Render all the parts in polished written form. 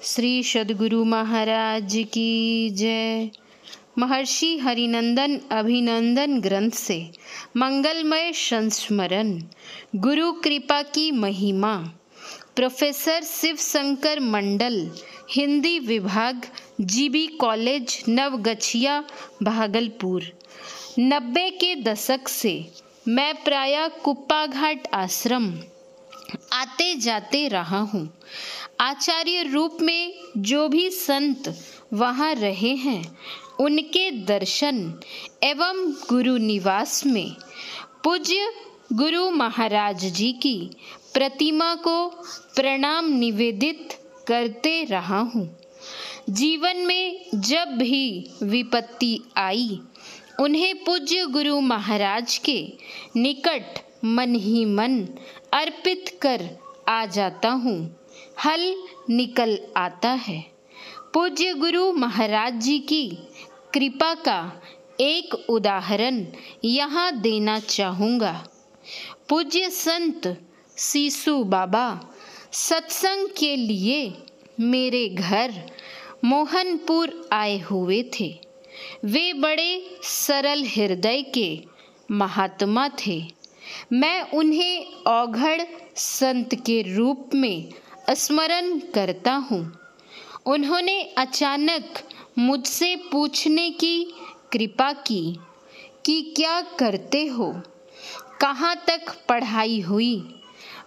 श्री सद्गुरु महाराज की जय। महर्षि हरिनंदन अभिनंदन ग्रंथ से मंगलमय संस्मरण। गुरु कृपा की महिमा। प्रोफेसर शिव शंकर मंडल, हिंदी विभाग, जीबी कॉलेज, नवगछिया, भागलपुर। 90 के दशक से मैं प्रायः कुप्पा घाट आश्रम आते जाते रहा हूँ। आचार्य रूप में जो भी संत वहाँ रहे हैं, उनके दर्शन एवं गुरु निवास में पूज्य गुरु महाराज जी की प्रतिमा को प्रणाम निवेदित करते रहा हूँ। जीवन में जब भी विपत्ति आई, उन्हें पूज्य गुरु महाराज के निकट मन ही मन अर्पित कर आ जाता हूँ। हल निकल आता है। पूज्य गुरु महाराज जी की कृपा का एक उदाहरण यहाँ देना चाहूँगा। पूज्य संत सीसू बाबा सत्संग के लिए मेरे घर मोहनपुर आए हुए थे। वे बड़े सरल हृदय के महात्मा थे। मैं उन्हें औघड़ संत के रूप में स्मरण करता हूँ। उन्होंने अचानक मुझसे पूछने की कृपा की कि क्या करते हो, कहाँ तक पढ़ाई हुई।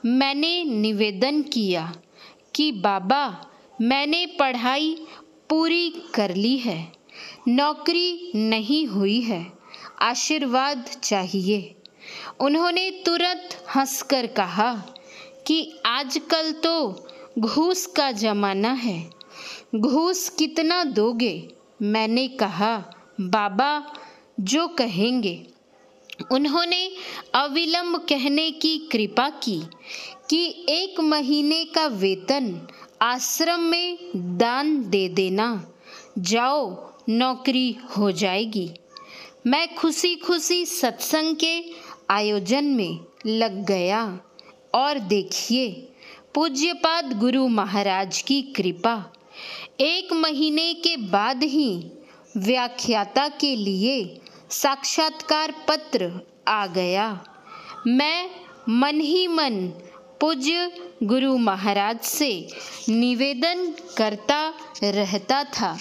मैंने निवेदन किया कि बाबा, मैंने पढ़ाई पूरी कर ली है, नौकरी नहीं हुई है, आशीर्वाद चाहिए। उन्होंने तुरंत हंसकर कहा कि आजकल तो घूस का ज़माना है, घूस कितना दोगे। मैंने कहा, बाबा जो कहेंगे। उन्होंने अविलंब कहने की कृपा की कि 1 महीने का वेतन आश्रम में दान दे देना, जाओ नौकरी हो जाएगी। मैं खुशी खुशी सत्संग के आयोजन में लग गया और देखिए पूज्यपाद गुरु महाराज की कृपा। 1 महीने के बाद ही व्याख्याता के लिए साक्षात्कार पत्र आ गया। मैं मन ही मन पूज्य गुरु महाराज से निवेदन करता रहता था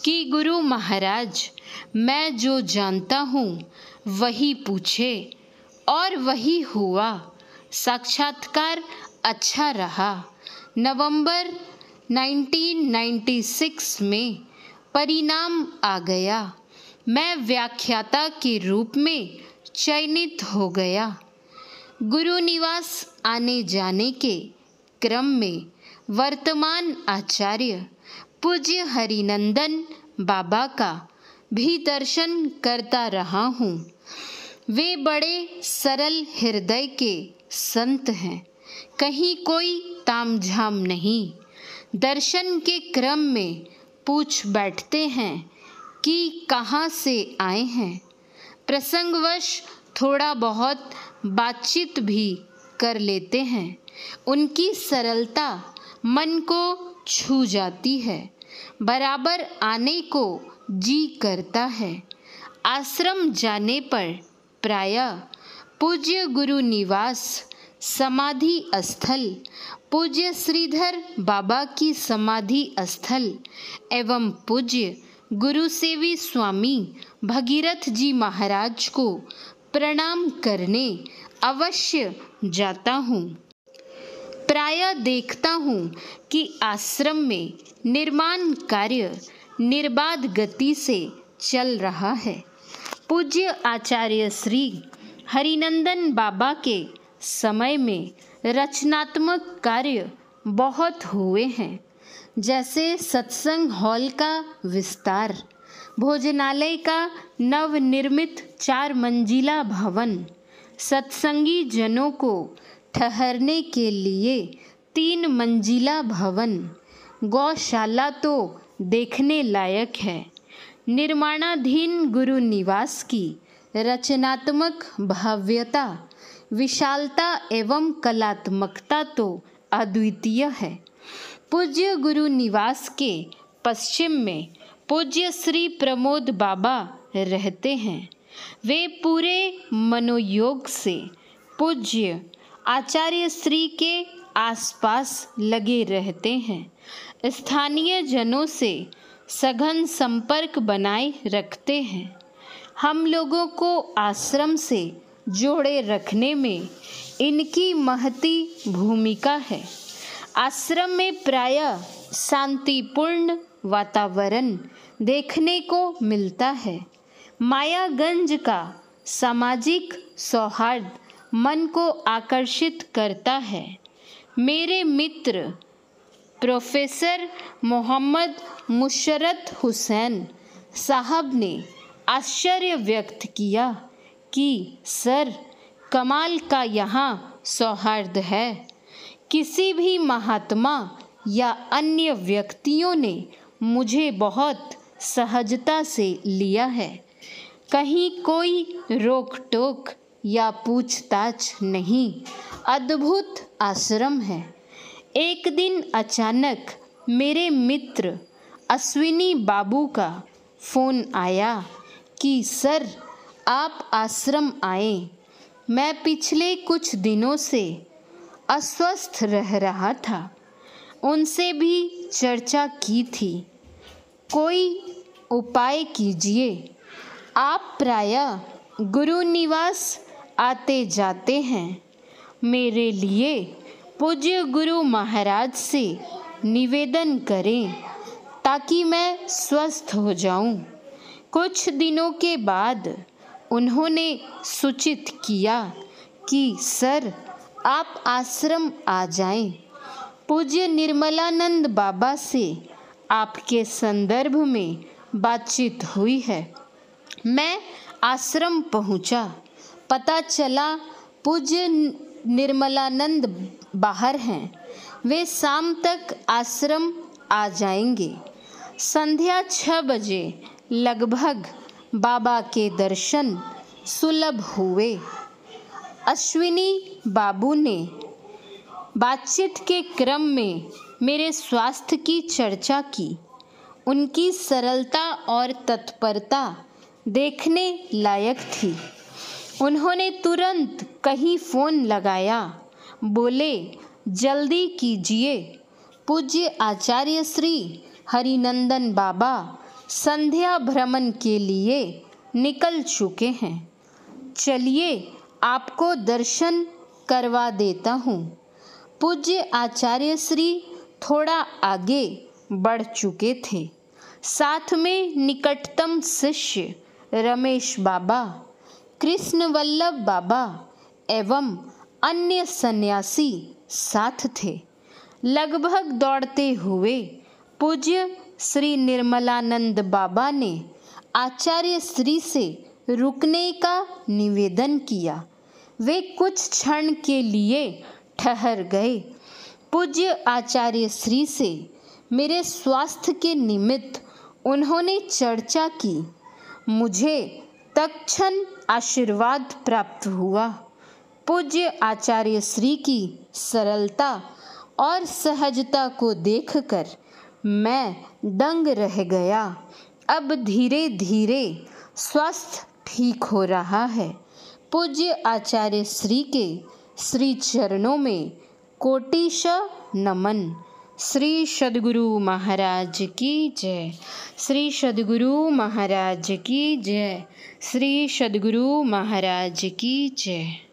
कि गुरु महाराज, मैं जो जानता हूँ वही पूछे, और वही हुआ। साक्षात्कार अच्छा रहा। नवंबर 1996 में परिणाम आ गया। मैं व्याख्याता के रूप में चयनित हो गया। गुरु निवास आने जाने के क्रम में वर्तमान आचार्य पूज्य हरिनंदन बाबा का भी दर्शन करता रहा हूँ। वे बड़े सरल हृदय के संत हैं, कहीं कोई तामझाम नहीं। दर्शन के क्रम में पूछ बैठते हैं कि कहाँ से आए हैं। प्रसंगवश थोड़ा बहुत बातचीत भी कर लेते हैं। उनकी सरलता मन को छू जाती है। बराबर आने को जी करता है। आश्रम जाने पर प्रायः पूज्य गुरु निवास, समाधि स्थल, पूज्य श्रीधर बाबा की समाधि स्थल एवं पूज्य गुरुसेवी स्वामी भगीरथ जी महाराज को प्रणाम करने अवश्य जाता हूँ। प्रायः देखता हूँ कि आश्रम में निर्माण कार्य निर्बाध गति से चल रहा है। पूज्य आचार्य श्री हरिनंदन बाबा के समय में रचनात्मक कार्य बहुत हुए हैं, जैसे सत्संग हॉल का विस्तार, भोजनालय का नवनिर्मित 4 मंजिला भवन, सत्संगी जनों को ठहरने के लिए 3 मंजिला भवन, गौशाला तो देखने लायक है। निर्माणाधीन गुरु निवास की रचनात्मक भव्यता, विशालता एवं कलात्मकता तो अद्वितीय है। पूज्य गुरु निवास के पश्चिम में पूज्य श्री प्रमोद बाबा रहते हैं। वे पूरे मनोयोग से पूज्य आचार्य श्री के आसपास लगे रहते हैं। स्थानीय जनों से सघन संपर्क बनाए रखते हैं। हम लोगों को आश्रम से जोड़े रखने में इनकी महती भूमिका है। आश्रम में प्रायः शांतिपूर्ण वातावरण देखने को मिलता है। मायागंज का सामाजिक सौहार्द मन को आकर्षित करता है। मेरे मित्र प्रोफेसर मोहम्मद मुशर्रत हुसैन साहब ने आश्चर्य व्यक्त किया कि सर, कमाल का यहाँ सौहार्द है। किसी भी महात्मा या अन्य व्यक्तियों ने मुझे बहुत सहजता से लिया है। कहीं कोई रोक टोक या पूछताछ नहीं। अद्भुत आश्रम है। एक दिन अचानक मेरे मित्र अश्विनी बाबू का फ़ोन आया कि सर, आप आश्रम आए। मैं पिछले कुछ दिनों से अस्वस्थ रह रहा था। उनसे भी चर्चा की थी। कोई उपाय कीजिए। आप प्रायः गुरु निवास आते जाते हैं। मेरे लिए पूज्य गुरु महाराज से निवेदन करें ताकि मैं स्वस्थ हो जाऊं। कुछ दिनों के बाद उन्होंने सूचित किया कि सर, आप आश्रम आ जाएं। पूज्य निर्मलानंद बाबा से आपके संदर्भ में बातचीत हुई है। मैं आश्रम पहुंचा। पता चला पूज्य निर्मलानंद बाहर हैं। वे शाम तक आश्रम आ जाएंगे। संध्या 6 बजे लगभग बाबा के दर्शन सुलभ हुए। अश्विनी बाबू ने बातचीत के क्रम में मेरे स्वास्थ्य की चर्चा की। उनकी सरलता और तत्परता देखने लायक थी। उन्होंने तुरंत कहीं फ़ोन लगाया। बोले, जल्दी कीजिए, पूज्य आचार्य श्री हरिनंदन बाबा संध्या भ्रमण के लिए निकल चुके हैं। चलिए, आपको दर्शन करवा देता हूँ। पूज्य आचार्य श्री थोड़ा आगे बढ़ चुके थे। साथ में निकटतम शिष्य रमेश बाबा, कृष्ण वल्लभ बाबा एवं अन्य सन्यासी साथ थे। लगभग दौड़ते हुए पूज्य श्री निर्मलानंद बाबा ने आचार्य श्री से रुकने का निवेदन किया। वे कुछ क्षण के लिए ठहर गए। पूज्य आचार्य श्री से मेरे स्वास्थ्य के निमित्त उन्होंने चर्चा की। मुझे तत्क्षण आशीर्वाद प्राप्त हुआ। पूज्य आचार्य श्री की सरलता और सहजता को देखकर मैं दंग रह गया। अब धीरे धीरे स्वास्थ्य ठीक हो रहा है। पूज्य आचार्य श्री के श्री चरणों में कोटिशः नमन। श्री सद्गुरु महाराज की जय। श्री सद्गुरु महाराज की जय। श्री सद्गुरु महाराज की जय।